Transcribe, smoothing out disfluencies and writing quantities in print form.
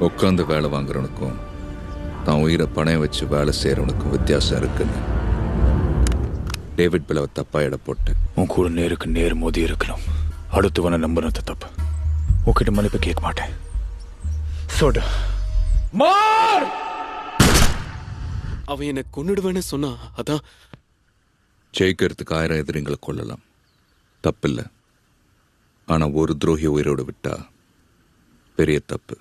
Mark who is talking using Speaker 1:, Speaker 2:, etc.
Speaker 1: உட்காந்து வேலை வாங்குறவனுக்கும் தான் உயிரை பணையம் வச்சு வேலை செய்கிறவனுக்கும் வித்தியாசம் இருக்குன்னு டேவிட் பிளவை தப்பா எடை போட்டு
Speaker 2: உன் கூட நேருக்கு நேர் மோதி இருக்கணும். அடுத்தவனை நம்புறது தப்பு. உன்கிட்ட மன்னிப்பு கேட்க மாட்டேன். சொடு மார்.
Speaker 3: அவன் என்னை கொன்னுடுவேன்னு சொன்னா அதான்.
Speaker 1: ஜெயிக்கிறதுக்கு 1000 எதிரிங்களை கொள்ளலாம், தப்பில்லை. ஆனா ஒரு துரோகி உயிரோடு விட்டா பெரிய தப்பு.